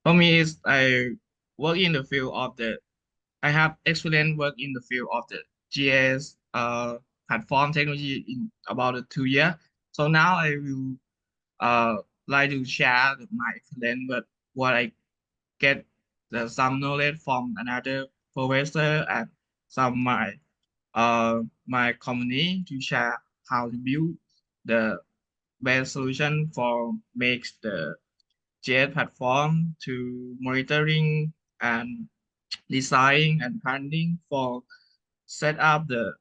For me, is I work in the field of the I have experience work in the field of the GS platform technology in about 2 years. So now I will uh like to share my experience with what I get some knowledge from another professor and some my company to share how to build the best solution for makes the JS platform to monitoring and design and planning for set up the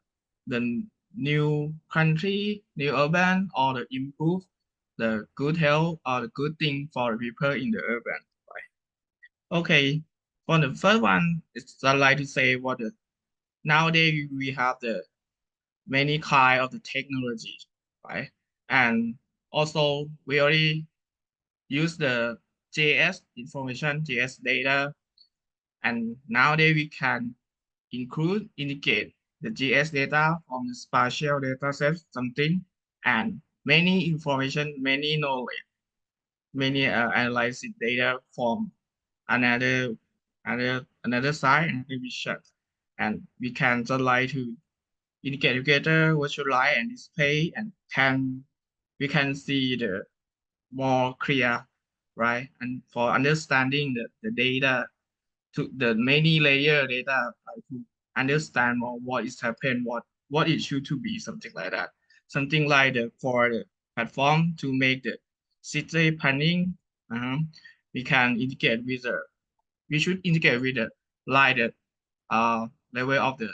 new country, new urban, or the improve the good health or the good thing for the people in the urban. Right? Okay, for the first one, it's I like to say what the nowadays we have the many kind of the technology, right? And also we already use the JS information, JS data, and nowadays we can indicate the GS data from the spatial data set something and many information, many knowledge, many analysis data from another another side and vision. And we can just like to indicate together visualize and display and can we can see the more clear, right? And for understanding the data to the many layer data to understand more what is happened, what it should to be, something like that. Something like the for the platform to make the city planning. Uh-huh. We can indicate with the we should indicate with the like the level of the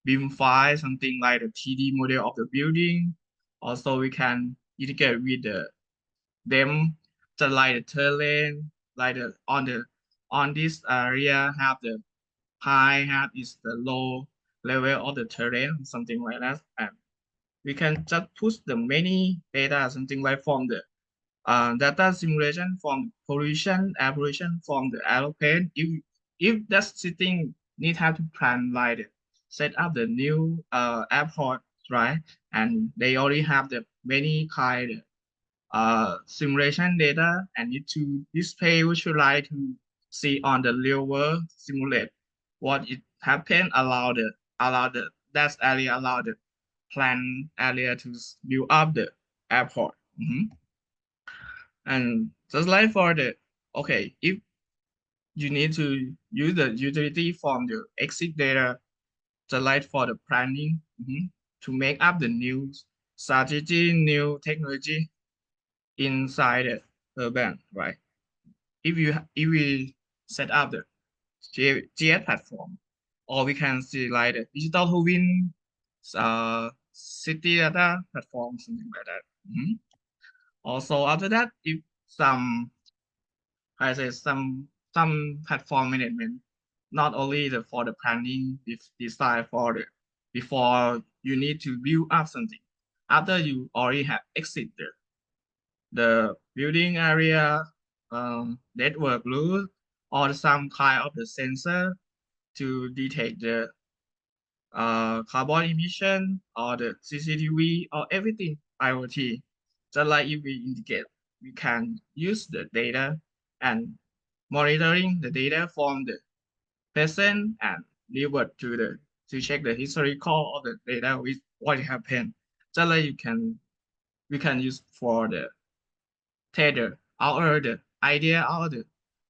beam file, something like the 3D model of the building. Also, we can indicate with them just like the terrain, like on this area have the high, have is the low level of the terrain, something like that. And we can just push the many data, something like from the data simulation from pollution, air pollution from the aeroplane. If that sitting need have to plan like set up the new airport, right? And they already have the many kind simulation data and need to display visualize to see on the real world simulate what it happened allow the that area allow the plan area to build up the airport. And just like for the okay, if you need to use the utility from the exit data, just like for the planning to make up the new strategy, new technology inside the urban, right? If we set up the GS platform, or we can see like the digital twin city data platform, something like that. Also after that, if some I say some platform management, not only the for the planning design for the before you need to build up something. After you already have exited the building area, network loop, or some kind of the sensor to detect the carbon emission or the CCTV or everything IoT. Just like if we indicate, we can use the data and monitoring the data from the present and revert to the to check the historical of the data with what happened. Just like we can use for the tether our the idea or the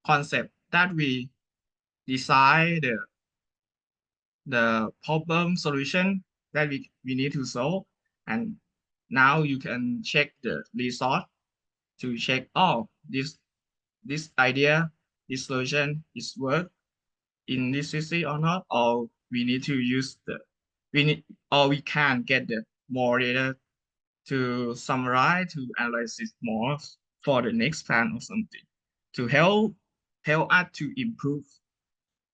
concept that we design the problem solution that we need to solve. And now you can check the result to check, oh, this idea, this solution is work in this city or not, or we need to use we need, or we can get the more data to summarize, to analyze it more for the next plan or something, to help us to improve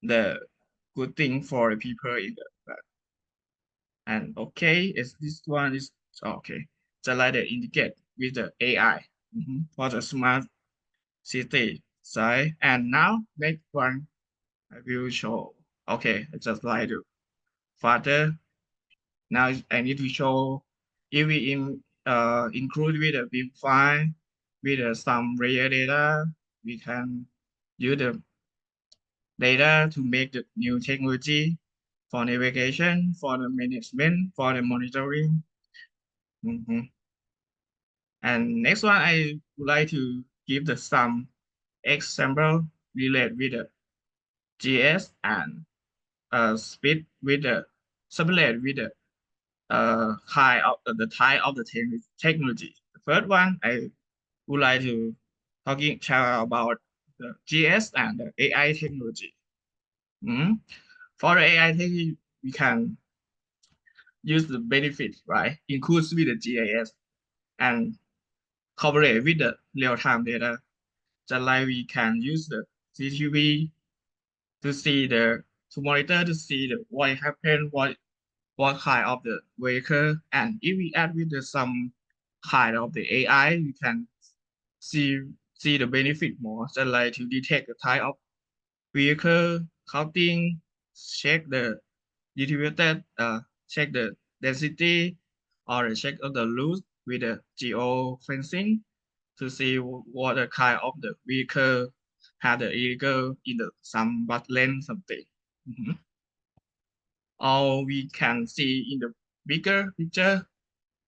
the good thing for the people in the and okay, is this one is okay. Just like the indicate with the AI for the smart city side. And now next one I will show. Okay, I just like to further. Now I need to show if we include with the BIM file with some layer data, we can use the data to make the new technology for navigation, for the management, for the monitoring. Mhm. And next one, I would like to give the some example related with the GS and speed with the simulate with the type of the technology. The first one, I would like to share about the GS and the AI technology. Mhm. For the AI technology, we can use the benefit, right? Includes with the GIS and correlate with the real-time data. Just like we can use the CCTV to see to monitor to see what happened, what kind of the vehicle, and if we add with some kind of the AI, we can see see the benefit more. Just like to detect the type of vehicle, counting, check the distributed, check the density, or check of the route with the geo fencing to see what the kind of the vehicle had the illegal in the some bus lane something. Mhm. Or we can see in the bigger picture,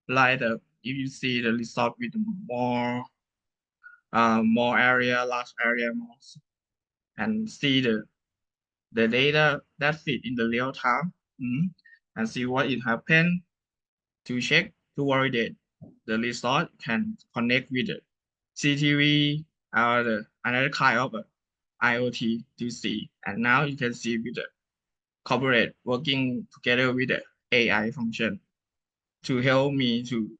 like if you see the result with more more area, large area, more, and see the data that fit in the real time, and see what it happened to check to validate the result can connect with the CTV or another kind of IoT to see. And now you can see with the corporate working together with the AI function to help me to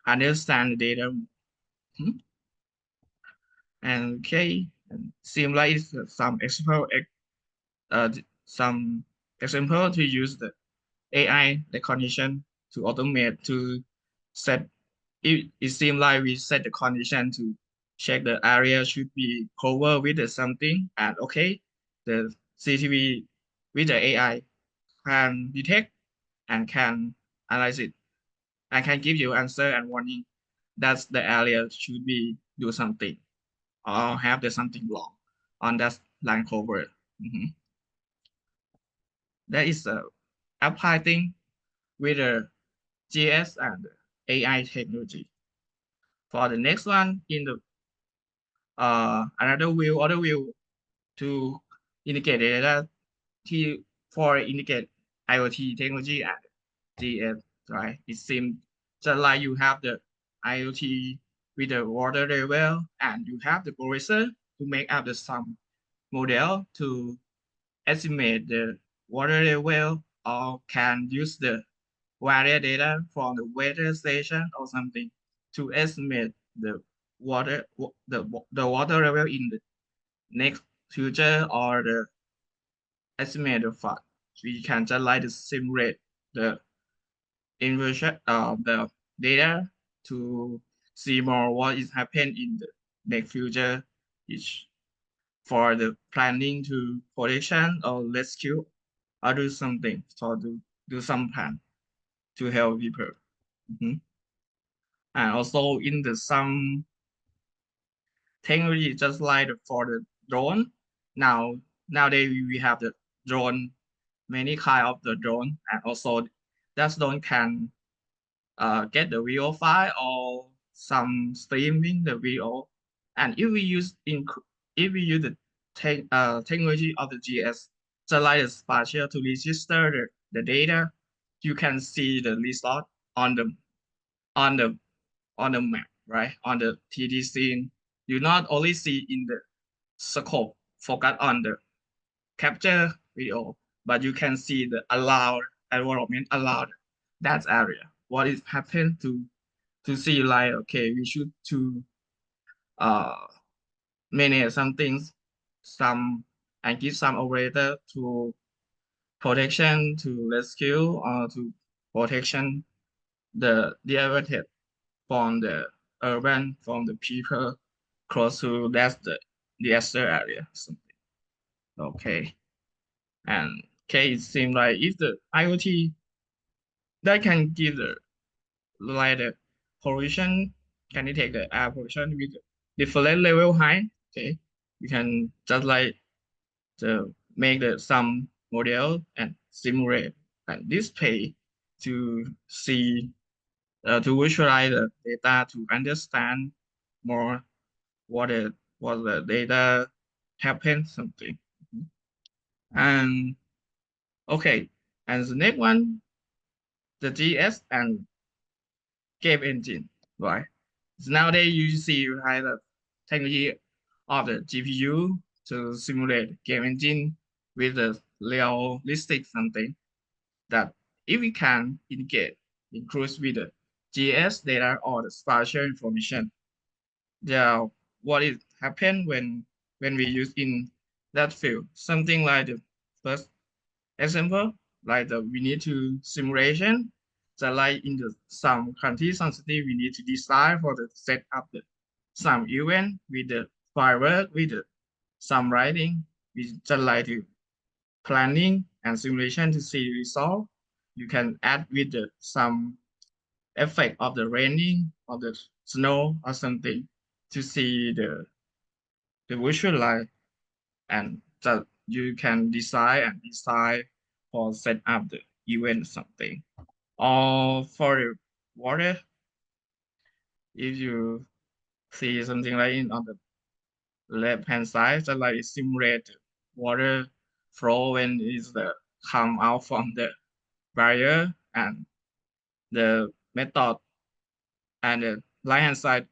understand the data. Hmm? And okay, and seem like it's uh, some example to use the AI recognition to automate to set it seems like we set the condition to check the area should be covered with the something and okay the CTV with the AI can detect and can analyze it and can give you answer and warning that the area should be do something or have the something wrong on that line cover. Mhm. That is a apply thing with the GS and AI technology. For the next one in the other view to indicate data for indicate IoT technology and GS, right? It seems just like you have the IoT with the water level and you have the processor to make up the some model to estimate the water level or can use the weather data from the weather station or something to estimate the the water level in the next future or the estimate of fact. We can just like to simulate the inversion of the data to see more what is happening in the next future each for the planning to protection or rescue or do something or do some plan to help people. Mhm. And also in the some technology just like for the drone. Now nowadays we have the drone, many kind of the drone, and also that drone can get the video file or some streaming the video. And if we use the technology of the GS, just like the spatial to register the data, you can see the result on the on the on the map, right? On the 3D scene, you not only see in the scope, focus on the capture video, but you can see the allowed environment allowed that area. What is happened to see like okay, we should to uh manage some things, some and give some operator to protection to rescue or to protection the advantage from the urban from the people close to that's the disaster area something. Okay. And okay, it seems like if the IoT that can give the like the pollution, can detect the air pollution with different level high. Okay. You can just like make some model and simulate and display to see to visualize the data to understand more what the data happen something. And okay, and the next one, the GS and game engine, right? So nowadays you see right the technology of the GPU to simulate game engine with the realistic something that if we can indicate includes with the GS data or the spatial information, yeah, what is happen when we use in that field, something like the first example, like we need to simulation, the like in the some country sensitive, we need to decide for the set up the some event with the firework with the some writing, we just like to planning and simulation to see result. You can add with the some effect of the raining of the snow or something to see the visual light and that you can design and decide for set up the event something. Or for the water, if you see something like in on the left hand side, just like simulate the water flow when it's the come out from the barrier and the method and the right hand side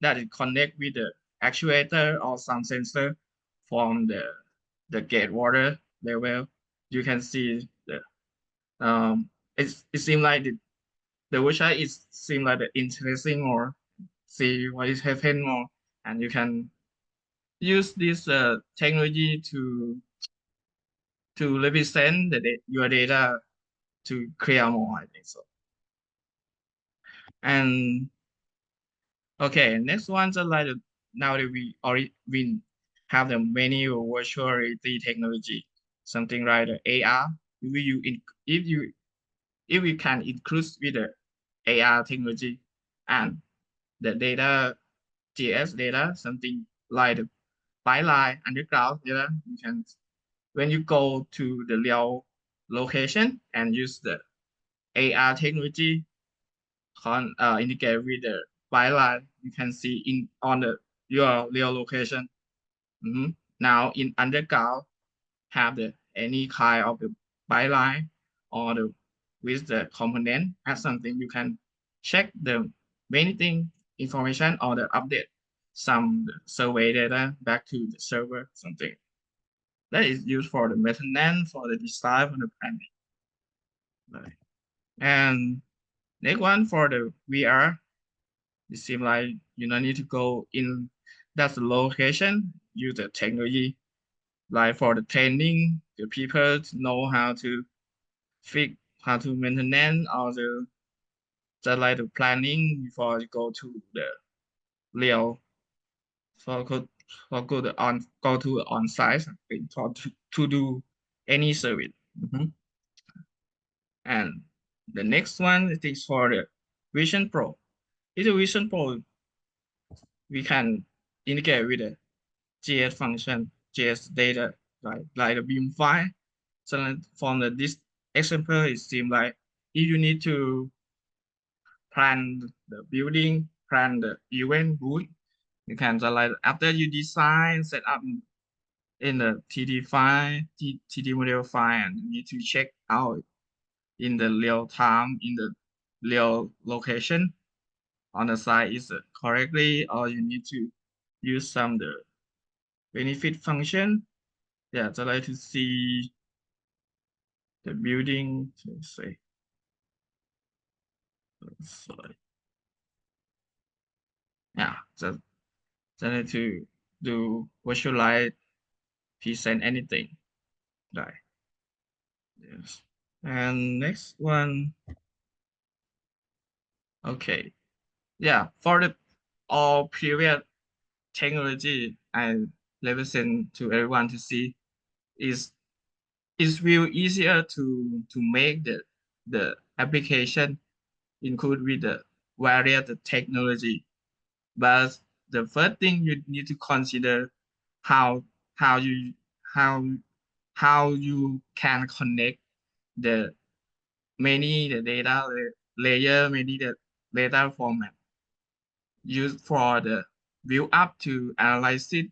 that it connect with the actuator or some sensor from the gate water level. You can see the it seems like the website is seem like the interesting or see what is happening more, and you can use this technology to represent your data to create more, I think so. And okay, next one just like now that we already we have the many virtual reality technology, something like the AR. If you if we can include with the AR technology and the data GS data, something like the pipeline underground data, you can when you go to the real location and use the AR technology indicate with the byline, you can see in on the your real location. Now in underground, have the any kind of the byline or the with the component as something you can check the many thing information or the update some survey data back to the server something that is used for the maintenance for the design for the planning. Right. And next one for the VR, it seems like you don't need to go in that location, use the technology. Like for the training, the people to know how to fix, how to maintain or the just like the planning before you go to the real for go go to on site something for to do any service. And the next one is for the Vision Pro. In the Vision Pro, we can indicate with the JS function, JS data, like the beam file. So from this example, it seems like if you need to plan the building, plan the event booth, you can just like after you design, set up in the TD file, TD model file, and you need to check out in the real time, in the real location on the site is correctly, or you need to use some the benefit function. Yeah, just like to see the building. Let's say, sorry. Yeah, just need to do visualize, present anything. Right. Yes. And next one. Okay. Yeah, for the all previous technology I represent to everyone to see is it's real easier to make the application include with the various technology. But the first thing you need to consider how how you how how you can connect the many the data layer, many the data format used for the view up to analyze it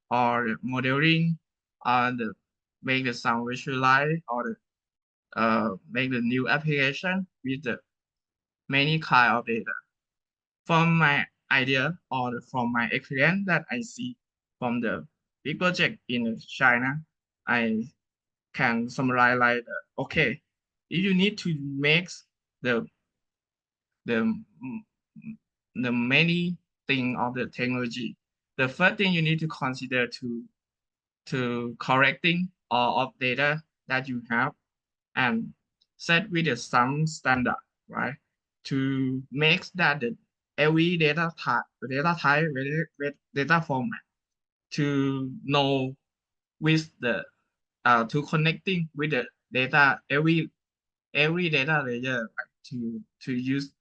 or the modeling or the make the sound visualize or the make the new application with the many kind of data. From my idea or from my experience that I see from the big project in China, I can summarize like, okay, if you need to make the the the many thing of the technology, the first thing you need to consider to correcting all of data that you have and set with the some standard, right? To make that the every data type, data format to know with the to connecting with the data every data layer, right? To use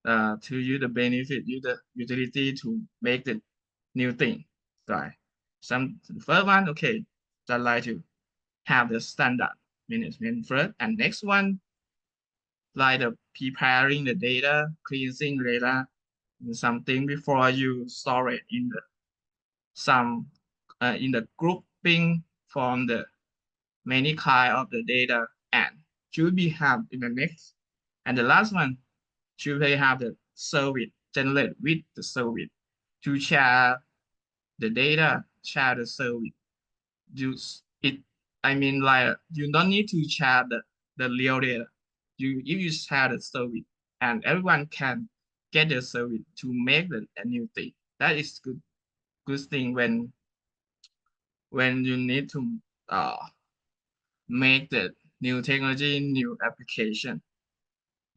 the benefit, use the utility to make the new thing, right? Some first one, okay, just like to have the standard management first, and next one like the preparing the data, cleansing data, and something before you store it in the some in the grouping from the many kind of the data and should be have in the next. And the last one should they have the service generate with the service to share the data, share the service. Use it. I mean, like you don't need to share the real data. If you share the service and everyone can get the service to make a new thing. That is good thing when you need to make the new technology, new application.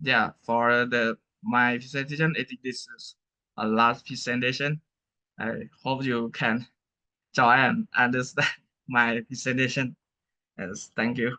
Yeah, for the my presentation, I think this is a last presentation. I hope you can join and understand my presentation. Yes, thank you.